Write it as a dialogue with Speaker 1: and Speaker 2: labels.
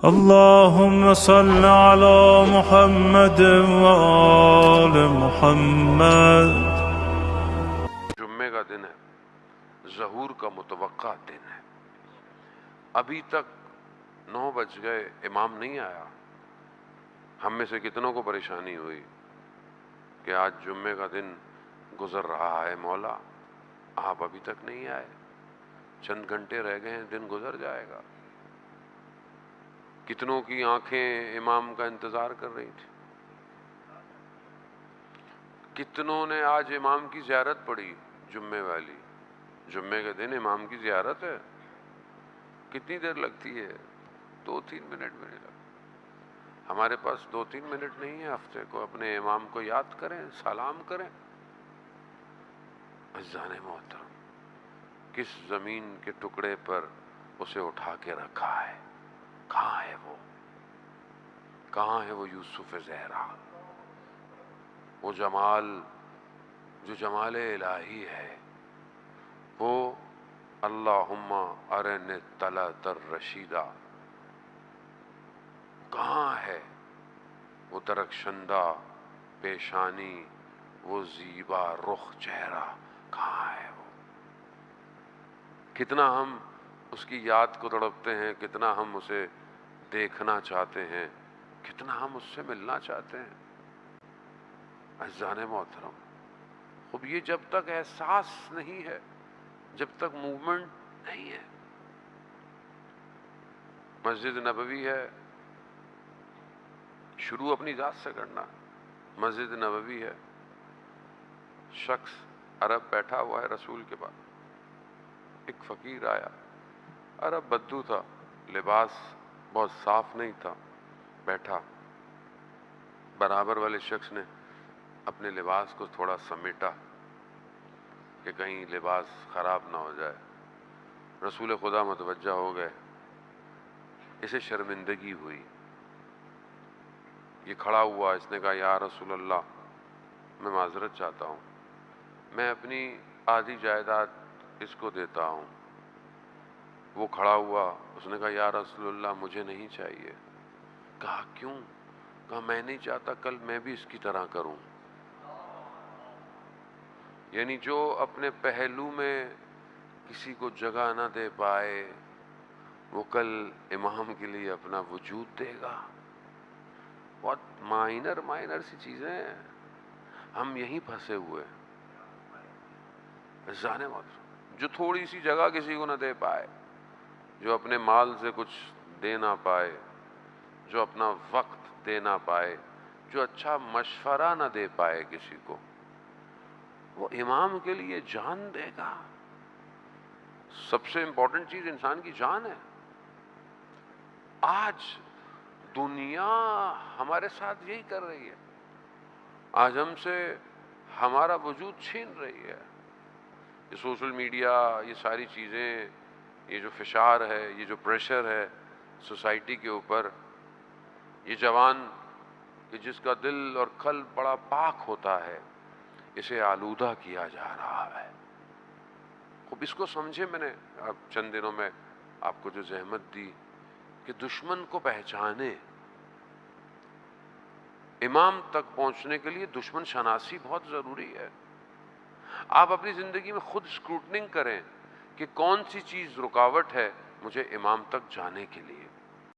Speaker 1: اللهم صل على محمد وآل محمد۔
Speaker 2: جمعے کا دن ہے، ظہور کا متوقع دن ہے، ابھی تک 9 بج گئے، امام نہیں آیا۔ ہم میں سے کتنوں کو پریشانی ہوئی کہ آج جمعے کا دن گزر رہا ہے، مولا آپ ابھی تک نہیں آئے، چند گھنٹے رہ گئے ہیں، دن گزر جائے گا۔ کتنوں کی آنکھیں امام کا انتظار کر رہی تھی، کتنوں نے آج امام کی زیارت پڑھی، جمعے والی، جمعے کے دن امام کی زیارت ہے۔ کتنی دیر لگتی ہے؟ 2-3 منٹ بھی نہیں لگتا۔ ہمارے پاس 2-3 منٹ نہیں ہے ہفتے کو، اپنے امام کو یاد کریں، سلام کریں۔ عزیزان محترم، کس زمین کے ٹکڑے پر اسے اٹھا کے رکھا ہے؟ کہاں ہے وہ؟ کہاں ہے وہ یوسف زہرا؟ وہ جمال جو جمال الہی ہے، وہ اللہم ارنی طلعت الرشیدہ، کہاں ہے وہ درخشندہ پیشانی، وہ زیبا رخ چہرہ، کہاں ہے وہ؟ کتنا ہم اس کی یاد کو تڑپتے ہیں، کتنا ہم اسے دیکھنا چاہتے ہیں، کتنا ہم اس سے ملنا چاہتے ہیں۔ عزیزان محترم، خب یہ جب تک احساس نہیں ہے، جب تک موومنٹ نہیں ہے۔ مسجد نبوی ہے، شروع اپنی ذات سے کرنا۔ مسجد نبوی ہے، شخص عرب بیٹھا ہوا ہے رسول کے بعد، ایک فقیر آیا، عرب بدو تھا، لباس بہت صاف نہیں تھا، بیٹھا، برابر والے شخص نے اپنے لباس کو تھوڑا سمیٹا کہ کہیں لباس خراب نہ ہو جائے۔ رسول خدا متوجہ ہو گئے، اسے شرمندگی ہوئی، یہ کھڑا ہوا، اس نے کہا یا رسول اللہ میں معذرت چاہتا ہوں، میں اپنی آدھی جائیداد اس کو دیتا ہوں۔ وہ کھڑا ہوا، اس نے کہا یا رسول اللہ مجھے نہیں چاہیے۔ کہا کیوں؟ کہا میں نہیں چاہتا کل میں بھی اس کی طرح کروں۔ یعنی جو اپنے پہلو میں کسی کو جگہ نہ دے پائے، وہ کل امام کے لیے اپنا وجود دے گا۔ بہت مائنر سی چیزیں ہیں، ہم یہیں پھنسے ہوئے۔ عزیزان محترم، جو تھوڑی سی جگہ کسی کو نہ دے پائے، جو اپنے مال سے کچھ دے نہ پائے، جو اپنا وقت دے نہ پائے، جو اچھا مشورہ نہ دے پائے کسی کو، وہ امام کے لیے جان دے گا۔ سب سے امپورٹنٹ چیز انسان کی جان ہے۔ آج دنیا ہمارے ساتھ یہی کر رہی ہے، آج ہم سے ہمارا وجود چھین رہی ہے۔ یہ سوشل میڈیا، یہ ساری چیزیں، یہ جو فشار ہے، یہ جو پریشر ہے سوسائٹی کے اوپر، یہ جوان کہ جس کا دل اور قلب بڑا پاک ہوتا ہے، اسے آلودہ کیا جا رہا ہے۔ خوب اس کو سمجھے، میں نے اب چند دنوں میں آپ کو جو زحمت دی کہ دشمن کو پہچانے۔ امام تک پہنچنے کے لیے دشمن شناسی بہت ضروری ہے۔ آپ اپنی زندگی میں خود اسکروٹننگ کریں کہ کون سی چیز رکاوٹ ہے مجھے امام تک جانے کے لیے۔